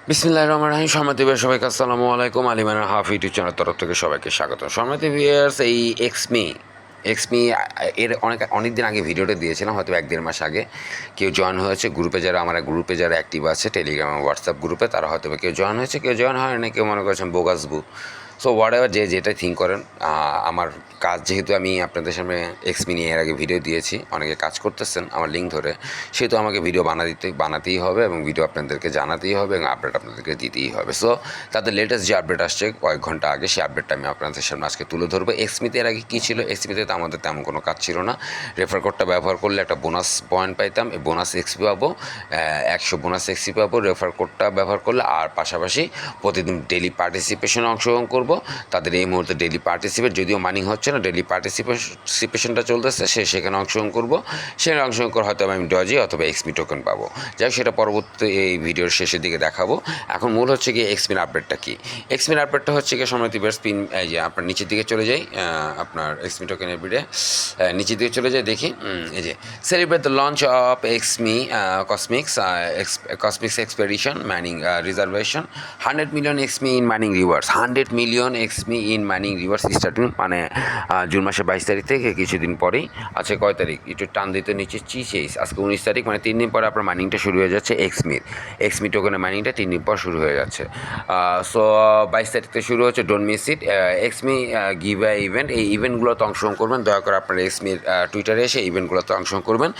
বিসমিল্লাহির রহমানির রহিম। সম্মানিত ভিউয়ার্স সবাইকে আসসালামু আলাইকুম। আলিমানের হাফ ইউটিউব চ্যানেল তরফ থেকে সবাইকে স্বাগত। সম্মানিত ভিউয়ার্স, এই এক্সমি এর অনেক দিন আগে ভিডিওটা দিয়েছিলাম, হয়তো 1-1.5 মাস আগে। কেউ জয়েন হয়েছে গ্রুপে, গ্রুপে যারা অ্যাক্টিভ আছে টেলিগ্রাম এবং হোয়াটসঅ্যাপ গ্রুপে, তারা হয়তো কেউ জয়েন হয়েছে, কেউ জয়েন হয়নি, কেউ মনে করছেন বোগাসবু। সো হোয়াট এভার, যে যেটা থিঙ্ক করেন। আমার কাজ, যেহেতু আমি আপনাদের সামনে এক্সমি নিয়ে এর আগে ভিডিও দিয়েছি, অনেকে কাজ করতেছেন আমার লিঙ্ক ধরে, সেহেতু আমাকে ভিডিও বানাতেই হবে এবং ভিডিও আপনাদেরকে জানাতেই হবে এবং আপডেট আপনাদেরকে দিতেই হবে। সো তাদের লেটেস্ট যে আপডেট আসছে কয়েক ঘন্টা আগে, সেই আপডেটটা আমি আপনাদের সামনে আজকে তুলে ধরবো। এক্সমিতে এর আগে কী ছিল, এক্সমিতে তো আমাদের তেমন কোনো কাজ ছিল না। রেফার কোডটা ব্যবহার করলে একটা বোনাস পয়েন্ট পাইতাম, এই বোনাস এক্সপি পাবো, 100 বোনাস এক্সপি পাবো রেফার কোডটা ব্যবহার করলে। আর পাশাপাশি প্রতিদিন ডেলি পার্টিসিপেশনে অংশগ্রহণ করবো। তাদের এই মুহূর্তে ডেলি পার্টিসিপেট, যদিও মাইনিং হচ্ছে না, ডেলি পার্টিসিপেশনটা চলতেছে, সেখানে অংশগ্রহণ করবো। সেখানে অংশগ্রহণ করে হয়তো আমি ডজি অথবা এক্সপি টোকেন পাবো। যাই হোক, সেটা পরবর্তী এই ভিডিওর শেষের দিকে দেখাবো। এখন মূল হচ্ছে গিয়ে এক্সপিন আপডেটটা কী। এক্সপিন আপডেটটা হচ্ছে গিয়ে সম্মানিত স্পিন, এই যে আপনার নিচের দিকে চলে যাই, আপনার এক্সপি টোকেন এভরিডে নিচের দিকে চলে যাই, দেখি এই যে celebrate the launch of cosmics expedition mining reservation 100 million XMe in mining rewards. 100 million XMe in mining rewards starting, মানে জুন মাসের 22 তারিখ থেকে কিছুদিন পরেই আছে। কয় তারিখ একটু টান দিতে নিচে চিসেইস, আজকে 19 তারিখ, মানে 3 দিন পরে আপনার মাইনিংটা শুরু হয়ে যাচ্ছে। এক্সমি টোকেনের মাইনিংটা 3 দিন পর শুরু হয়ে যাচ্ছে। সো 22 তারিখ থেকে শুরু হচ্ছে, don't miss it. XMe give a event, এই ইভেন্টগুলোতে অংশগ্রহণ করবেন। দয়া করে আপনার এক্সমির টুইটারে এসে ইভেন্টগুলোতে অংশগ্রহণ করবেন।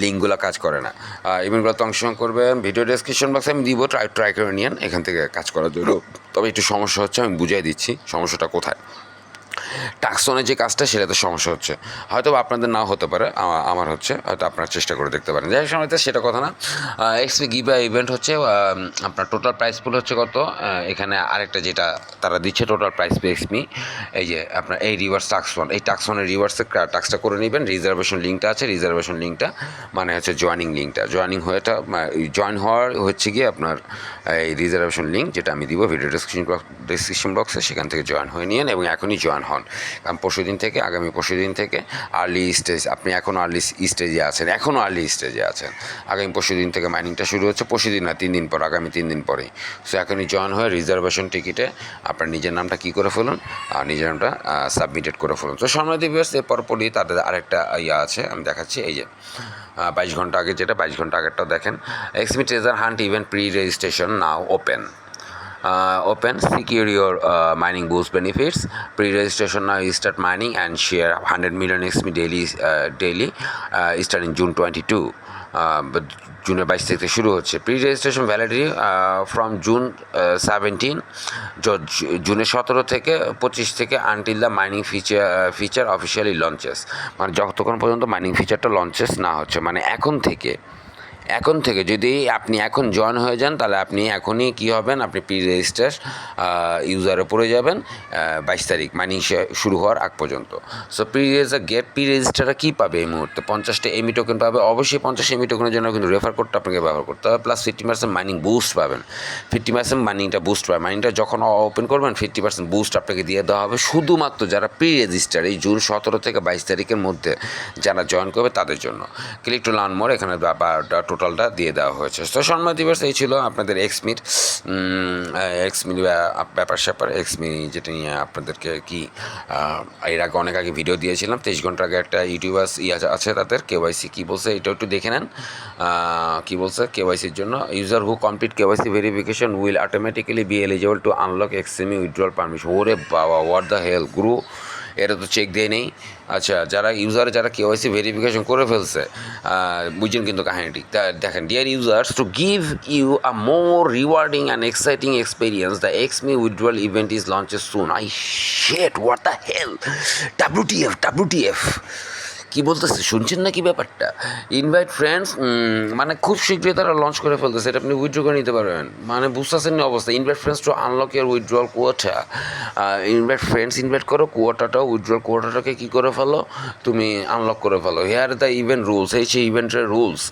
লিঙ্কগুলো কাজ করে না, ইভেন্টগুলোতে অংশগ্রহণ করবেন। ভিডিও ডেসক্রিপশন বক্সে আমি দিব, ট্রাই করে নিন এখান থেকে কাজ করার জন্য। তবে একটু সমস্যা হচ্ছে, আমি বুঝিয়ে দিচ্ছি সমস্যাটা কোথায়। টাক্সনের যে কাজটা, সেটাতে সমস্যা হচ্ছে, হয়তো আপনাদের নাও হতে পারে, আমার হচ্ছে, হয়তো আপনারা চেষ্টা করে দেখতে পারেন। যাই সময় সেটা কথা না। এক্সপি গিভ ইভেন্ট হচ্ছে, আপনার টোটাল প্রাইস পুল হচ্ছে কত, এখানে আরেকটা যেটা তারা দিচ্ছে টোটাল প্রাইস পে এক্সপি, এই যে আপনার এই রিভার্স টাক্সন, এই টাক্সনের রিভার্সের টাক্সটা করে নেবেন। রিজার্ভেশন লিঙ্কটা আছে, রিজার্ভেশন লিঙ্কটা মানে হচ্ছে জয়েনিং লিঙ্কটা, জয়েন হওয়ার হচ্ছে গিয়ে আপনার এই রিজার্ভেশন লিঙ্ক, যেটা আমি দিব ভিডিও ডেসক্রিপশন বক্সে, সেখান থেকে জয়েন হয়ে নিন এবং এখনই জয়েন হন। কারণ আগামী পরশুদিন থেকে আর্লি স্টেজ, আপনি এখনও আর্লি স্টেজে আছেন, আগামী পরশুদিন থেকে মাইনিংটা শুরু হচ্ছে। পরশুদিন না, 3 দিন পর, আগামী 3 দিন পরেই। সো এখনই জয়েন হয়ে রিজার্ভেশন টিকিটে আপনার নিজের নামটা কী করে ফেলুন, আর নিজের নামটা সাবমিটেড করে ফেলুন। তো সম্মানিত ভিউয়ার্স, এর পরপরই তাদের আরেকটা আছে, আমি দেখাচ্ছি। এই যে 22 ঘন্টা আগে, যেটা 22 ঘন্টা আগেরটাও দেখেন। XMe treasure hunt event pre registration now open. Secure your mining boost benefits. Pre-registration now, you start mining and share 100 million XP daily starting June 22. But জুনের 22 থেকে শুরু হচ্ছে। Pre registration validity from June 17, জুনের 17 থেকে 25 থেকে until the mining feature officially launches, মানে যতক্ষণ পর্যন্ত মাইনিং ফিচারটা লঞ্চেস না হচ্ছে, মানে এখন থেকে যদি আপনি এখন জয়েন হয়ে যান, তাহলে আপনি এখনই কী হবেন, আপনি প্রি রেজিস্টার ইউজারে পড়ে যাবেন 22 তারিখ মাইনিং শুরু হওয়ার আগ পর্যন্ত। সো প্রি রেজিস্টারটা কী পাবে এই মুহূর্তে? 50টা এমি টোকেন পাবে। অবশ্যই 50 এমি টোকেনের জন্য কিন্তু রেফার কোডটা আপনাকে ব্যবহার করতে হবে, প্লাস 50% মাইনিং বুস্ট পাবেন। 50% মাইনিংটা বুস্ট পাবেন, মাইনিংটা যখন ওপেন করবেন 50% বুস্ট আপনাকে দিয়ে দেওয়া হবে, শুধুমাত্র যারা প্রি রেজিস্টার এই জুন 17 থেকে 22 তারিখের মধ্যে যারা জয়েন করবে তাদের জন্য। ক্লিক টু লার্ন মোর, এখানে টোটালটা দিয়ে দেওয়া হয়েছে। তো সম্মানিত ভিউয়ার্স, এই ছিল আপনাদের এক্সমির ব্যাপার স্যাপার। এক্সমি যেটা নিয়ে আপনাদেরকে এর আগে অনেক আগে ভিডিও দিয়েছিলাম, 23 ঘন্টা আগে একটা ইউটিউবার আছে, তাদের কেওয়াইসি কী বলছে এটাও একটু দেখে নেন। কী বলছে কেওয়াইসির জন্য, user who complete KYC verification will automatically be eligible to unlock XMe withdrawal permission. ওরে বাবা, হোয়াট দ্য হেল গুরু, এটা তো চেক দিয়ে নেই। আচ্ছা, যারা কেওয়াইসি ভেরিফিকেশন করে ফেলছে, বুঝছেন কিন্তু কাহিনীটি। দেখেন, dear users, to give you a more rewarding and exciting experience, the XMe withdrawal event is launches soon. What the hell, WTF কী বলতেছে, শুনছেন না কি ব্যাপারটা? ইনভাইট ফ্রেন্ডস, মানে খুব শীঘ্রই তারা লঞ্চ করে ফেলতেছে, এটা আপনি উইথড্র করে নিতে পারবেন, মানে বুঝতেছেন না অবস্থা। Invite friends to unlock your withdrawal quota. Invite করো, কোয়াটাটাও উইথড্রল কোয়াটাটাকে কী করে ফেলো, তুমি আনলক করে ফেলো। হেয়ার দ্য ইভেন্ট রুলস, এই সেই ইভেন্টের rules.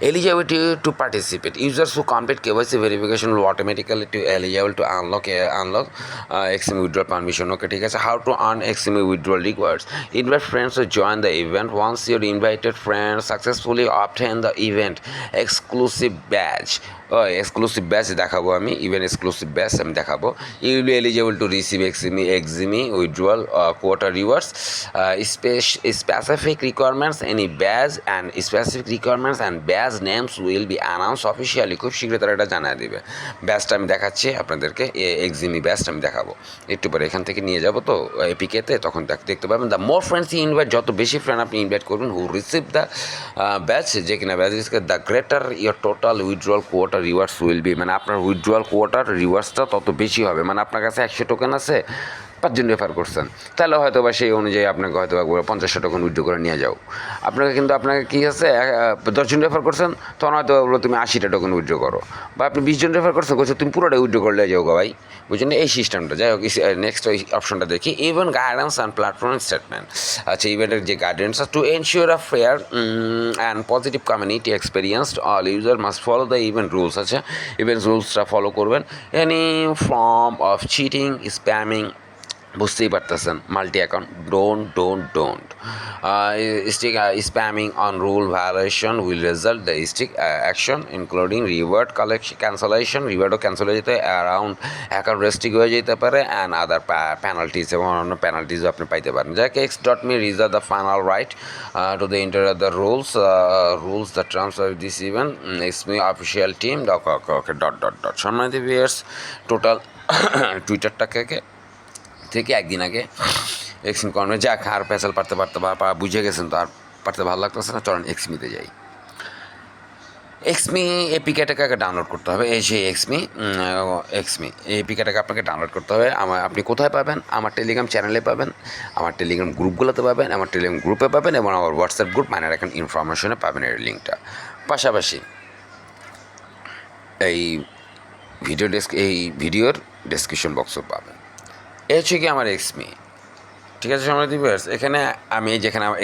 Eligibility to participate. Users who complete KYC verification will automatically to eligible to unlock XME withdrawal permission. Okay, ঠিক আছে. How to earn XME withdrawal rewards. Invite friends to join the event. Once your invited friends successfully obtain the event exclusive badge. Exclusive badge দেখাবো আমি, even exclusive badge আমি দেখাবো। You will be eligible to receive XMe withdrawal quarter rewards specific requirements any badge and specific requirements and badge names will be announce officially. খুব শীঘ্রই তারা এটা জানিয়ে দেবে। ব্যাচটা আমি দেখাচ্ছি আপনাদেরকে, এক্সিমি ব্যাচটা আমি দেখাবো একটু পরে। এখান থেকে নিয়ে যাবো তো এপিকেতে, তখন দেখতে পাবেন। The more friends you invite, যত বেশি ফ্রেন্ড আপনি ইনভাইট করবেন হু রিসিভ দ্য ব্যাচ, যে কিনা batch the greater your total withdrawal quarter rewards will be, মানে আপনার উইথড্রয়াল কোয়ার্টার রিওয়ার্ডসটা তত বেশি হবে। মানে আপনার কাছে 100 টোকেন আছে, 5 জন রেফার করছেন, তাহলে হয়তো বা সেই অনুযায়ী আপনাকে হয়তো 50 টোকেন উইথড্র করে নিয়ে যাও। আপনাকে কী আছে 10 জন রেফার করছেন, তখন হয়তো বললো তুমি 80টা টোকেন উইথড্র করো। বা আপনি 20 জন রেফার করছেন, তুমি পুরোটাই উইথড্র করলে যাও গো ভাই, বুঝলেন এই সিস্টেমটা। যাই হোক, নেক্সট ওই অপশনটা দেখি। Event guidance and platform statement. আচ্ছা, ইভেন্টের যে guidance to ensure a fair and positive community experienced all user must follow the event rules. আচ্ছা, ইভেন্ট রুলসটা ফলো করবেন। Any form of cheating, spamming, বুঝতেই পারতেছেন, multi account, don't stick spamming on rule violation will result the stick action including reward collection cancellation, রিওয়ার্ডও cancel হয়ে যেতে, around account restrict হয়ে যেতে পারে, অ্যান্ড আদার পেনাল্টিজ, এবং অন্যান্য পেনাল্টিজও আপনি পাইতে পারেন। যাক, x.me reserve the final right to the inter the rules the terms of this event XMe official team okay সম্মানিত ভিউয়ার্স, টোটাল টুইটারটাকে থেকে একদিন আগে এক্সমি কর্মে যাক, আর পেশাল পারতে বুঝে গেছেন তো, আর পারতে ভালো লাগতেছে না, চলেন এক্সমিতে যাই। এক্সমি এপিকেটাকে ডাউনলোড করতে হবে। এই সেই এক্সমি এপিকেটাকে আপনাকে ডাউনলোড করতে হবে। আপনি কোথায় পাবেন? আমার টেলিগ্রাম চ্যানেলে পাবেন, আমার টেলিগ্রাম গ্রুপগুলোতে পাবেন, আমার টেলিগ্রাম গ্রুপে পাবেন, এবং আমার হোয়াটসঅ্যাপ গ্রুপ মাইনার অ্যাকাউন্ট ইনফরমেশনে পাবেন এর লিঙ্কটা। পাশাপাশি এই ভিডিওর ডেসক্রিপশন বক্সও পাবেন। এ হচ্ছে কি আমার এক্সমি, ঠিক আছে সম্মানিত ভিউয়ার্স। এখানে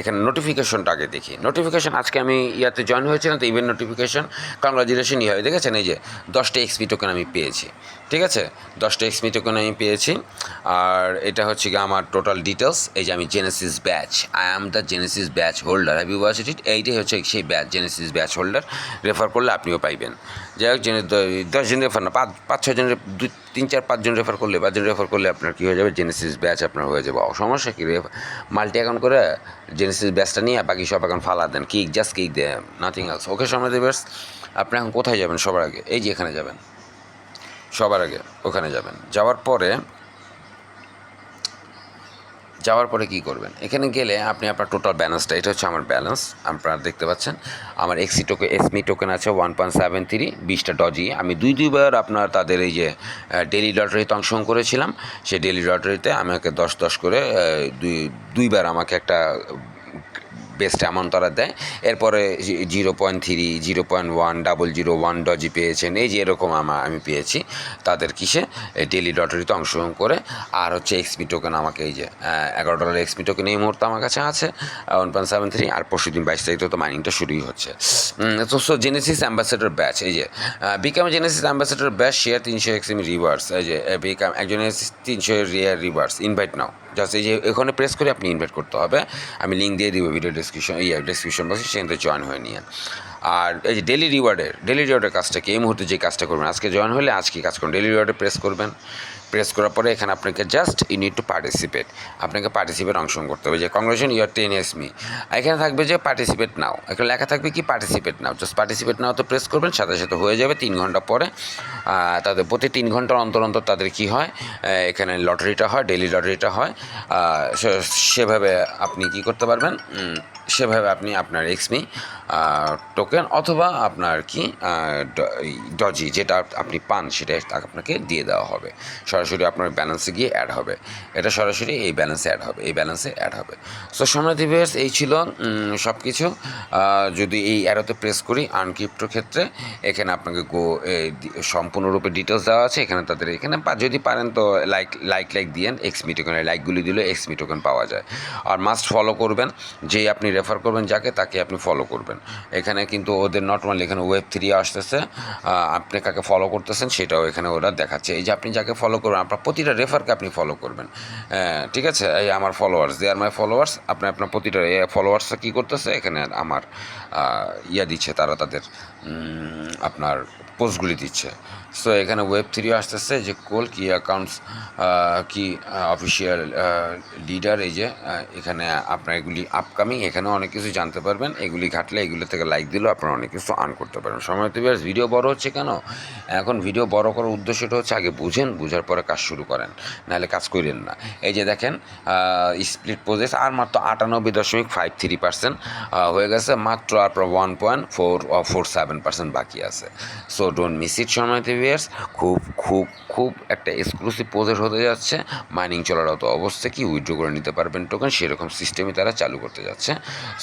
এখানে নোটিফিকেশনটা আগে দেখি। নোটিফিকেশন আজকে আমি ইয়াতে জয়েন হয়েছিলাম, তো ইভেন্ট নোটিফিকেশন কংগ্রাচুলেশন হয়, দেখেছেন এই যে 10টা এক্সপি টোকেন আমি পেয়েছি, ঠিক আছে, 10টা এক্সপি টোকেন আমি পেয়েছি। আর এটা হচ্ছে কি আমার টোটাল ডিটেলস। এই যে আমি genesis badge, I am the genesis badge holder, have you watched it. এইটাই হচ্ছে সেই badge, genesis badge holder. Refer করলে আপনিও পাইবেন। যাই হোক, 10 জন রেফার না, 5-6 জন, 3-4-5 জন রেফার করলে, 5 জন রেফার করলে আপনার কী হয়ে যাবে, জেনেসিস ব্যাচ আপনার হয়ে যাবে। সমস্যা কী, মাল্টি অ্যাকাউন্ট করে জেনেসিস ব্যাচটা নিয়ে বাকি সব অ্যাকাউন্ট ফালা দেন, জাস্ট কিক দেন, নাথিং এলস। ওকে সম্মানিত ভিউয়ার্স, আপনি এখন কোথায় যাবেন? সবার আগে এই যে এখানে যাবেন, সবার আগে ওখানে যাবেন। যাওয়ার পরে কী করবেন? এখানে গেলে আপনি আপনার টোটাল ব্যালেন্সটা, এটা হচ্ছে আমার ব্যালেন্স, আপনারা দেখতে পাচ্ছেন। আমার এক্সমি টোকেন আছে 1.73, 20টা ডজি। আমি দুইবার আপনার তাদের এই যে ডেলি লটারিতে অংশগ্রহণ করেছিলাম। সেই ডেলি লটারিতে আমাকে 10 করে দুইবার আমাকে একটা বেস্ট অ্যামাউন্ট তারা দেয়। এরপরে 0.3, 0.1, 001 ডজি পেয়েছেন, এই যে এরকম আমি পেয়েছি তাদের কিসে, ডেলি লটারিতে অংশগ্রহণ করে। আর হচ্ছে এক্সপি টোকেন আমাকে এই যে $11 এক্সপি টোকেন এই মুহূর্তে আমার কাছে আছে 1.73। আর পরশুদিন 22 তারিখে তো মাইনিংটা শুরুই হচ্ছে। সো জেনেসিস অ্যাম্বাসেডর ব্যাচ, এই যে become genesis ambassador badge, share 300 XMe rewards, এই যে বিকাম একজনের 300 রিভার্স, ইনভাইট নাও। জাস্ট এই যে এখানে প্রেস করে আপনি ইনভাইট করতে হবে, আমি লিঙ্ক দিয়ে দিব ভিডিও ডেসক্রিপশন বক্সে, সেখান থেকে জয়েন হয়ে নিয়ে। আর এই যে ডেলি রিওয়ার্ডের কাজটা কি, এই মুহূর্তে যে কাজটা করবেন, আজকে জয়েন হলে আজকে কাজ করুন। ডেলি রিওয়ার্ডে প্রেস করবেন, প্রেস করার পরে এখানে আপনাকে just you need to participate, আপনাকে পার্টিসিপেট অংশগ্রহণ করতে হবে। যে কংগ্রেচুলেশন ইউ আর 10 এক্সমি, এখানে থাকবে যে পার্টিসিপেট নাও, এখানে লেখা থাকবে কি পার্টিসিপেট নাও, জাস্ট পার্টিসিপেট নাও তো প্রেস করবেন, সাথে সাথে হয়ে যাবে। 3 ঘন্টা পরে তাদের প্রতি 3 ঘন্টার অন্তর তাদের কী হয়, এখানে লটারিটা হয়, ডেলি লটারিটা হয়। সেভাবে আপনি কি করতে পারবেন, সেভাবে আপনি আপনার এক্সমি টোকেন অথবা আপনার কি ডজি যেটা আপনি পান, সেটা আপনাকে দিয়ে দেওয়া হবে, সরাসরি আপনার ব্যালেন্সে গিয়ে অ্যাড হবে। এটা সরাসরি এই ব্যালেন্সে অ্যাড হবে। সো সম্মানিত ভিউয়ার্স, এই ছিল সব কিছু। যদি এই অ্যারোতে প্রেস করি আনক্রিপ্টোর ক্ষেত্রে, এখানে আপনাকে সম্পূর্ণরূপে ডিটেলস দেওয়া আছে। এখানে যদি পারেন তো লাইক দিয়েন, এক্সমি টোকেনের লাইকগুলি দিলে এক্সমি টোকেন পাওয়া যায়। আর মাস্ট ফলো করবেন, যেই আপনি রেফার করবেন যাকে, তাকে আপনি ফলো করবেন। এখানে কিন্তু ওদের নর্মালি এখানে Web3 আসতেছে, আপনি কাকে ফলো করতেছেন সেটাও এখানে ওরা দেখাচ্ছে। এই যে আপনি যাকে ফলো করবেন, আপনার প্রতিটা রেফারকে আপনি ফলো করবেন, ঠিক আছে? এই আমার ফলোয়ার্স, দে আর মাই ফলোয়ার্স। আপনার প্রতিটা ফলোয়ার্সরা কী করতেছে, এখানে আমার ইয়া দিচ্ছে, তারা তাদের আপনার পোস্টগুলি দিচ্ছে। সো এখানে Web3 আসতেছে যে কোল কি অ্যাকাউন্টস কি অফিসিয়াল লিডার, এই যে এখানে আপনার এগুলি আপকামিং, এখানে অনেক কিছু জানতে পারবেন। এগুলি ঘাটলে এগুলো থেকে লাইক দিলেও আপনারা অনেক কিছু আর্ন করতে পারবেন। সময় তো ভিডিও বড় হচ্ছে কেন, এখন ভিডিও বড় করার উদ্দেশ্যটা হচ্ছে আগে বুঝেন, বুঝার পরে কাজ শুরু করেন, নাহলে কাজ করেন না। এই যে দেখেন স্প্লিট প্রসেস আর মাত্র 98.53% হয়ে গেছে, মাত্র আপনার 1.447% বাকি আছে। সো ডোন্ট মিস ইট সময়তে ভিউয়ার্স। খুব খুব খুব একটা এক্সক্লুসিভ প্রজেক্ট হতে যাচ্ছে। মাইনিং চলারত অবস্থা কি উইথড্র করে নিতে পারবেন টোকেন, সেরকম সিস্টেমই তারা চালু করতে যাচ্ছে।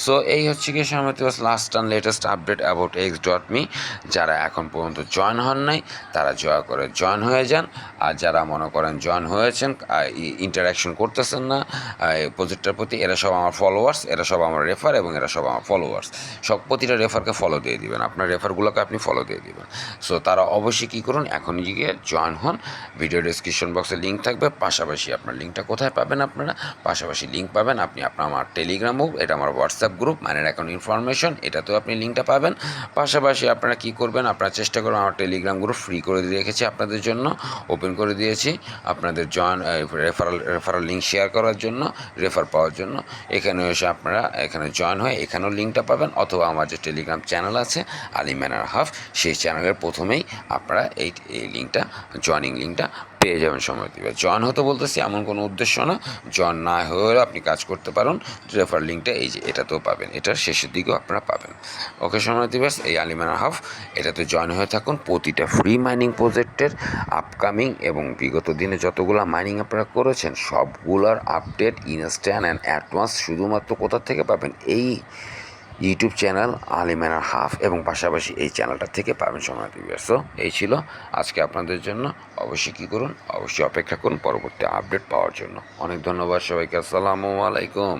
সো এই হচ্ছে কি সময়তে last and latest update about x.me। যারা এখন পর্যন্ত জয়েন হন নাই তারা দয়া করে জয়েন হয়ে যান। আর যারা মনে করেন জয়েন হয়েছেন, ইন্টারাকশন করতেছেন না প্রজেক্টটার প্রতি, এরা সব আমার ফলোয়ার্স, এরা সব আমার রেফার এবং এরা সব আমার ফলোয়ার্স। সব প্রতিটা রেফারকে ফলো দিয়ে দিবেন, আপনার রেফারগুলোকে আপনি ফলো দিয়ে দিবেন। সো তারা অবশ্যই কী করুন, এখনই গিয়ে জয়েন হন। ভিডিও ডিসক্রিপশন বক্সে লিঙ্ক থাকবে, পাশাপাশি আপনার লিঙ্কটা কোথায় পাবেন আপনারা, পাশাপাশি লিঙ্ক পাবেন আপনি আপনার আমার টেলিগ্রাম গ্রুপ, এটা আমার WhatsApp group minor account information, এটাতেও আপনি লিঙ্কটা পাবেন। পাশাপাশি আপনারা কী করবেন, আপনারা চেষ্টা করবেন, আমার টেলিগ্রাম গ্রুপ ফ্রি করে দিয়ে রেখেছি আপনাদের জন্য, ওপেন করে দিয়েছি আপনাদের জয়েন রেফারাল লিঙ্ক শেয়ার করার জন্য, রেফার পাওয়ার জন্য। এখানে এসে আপনারা এখানে জয়েন হয়ে এখানেও লিঙ্কটা পাবেন, অথবা আমার যে টেলিগ্রাম চ্যানেল আছে আলী ম্যানার হাফ, সেই চ্যানেলের প্রথমেই আপনারা এই লিঙ্কটা, জয়েনিং লিঙ্কটা পেয়ে যাবেন। সময় দিবে জয়েন হতে বলতেছি এমন কোনো উদ্দেশ্য না, জয়েন না হয়েও আপনি কাজ করতে পারেন। রেফার লিঙ্কটা এই যে এটাতেও পাবেন, এটার শেষের দিকেও আপনারা পাবেন। ওকে সময় দিবে, এই আলী ম্যানার হাফ, এটাতে জয়েন হয়ে থাকুন। প্রতিটা ফ্রি মাইনিং প্রজেক্টের আপকামিং এবং বিগত দিনে যতগুলো মাইনিং আপনারা করেছেন সবগুলোর আপডেট ইনস্ট্যান্ট অ্যান্ড অ্যাডভান্স শুধুমাত্র কোথা থেকে পাবেন, এই YouTube channel Ali manner half, এবং পাশাপাশি এই চ্যানেলটা থেকে পাবেন সময় দিবে। সো এই ছিল আজকে আপনাদের জন্য। অবশ্যই কী করুন, অবশ্যই অপেক্ষা করুন পরবর্তী আপডেট পাওয়ার জন্য। অনেক ধন্যবাদ সবাইকে, আসসালামু আলাইকুম।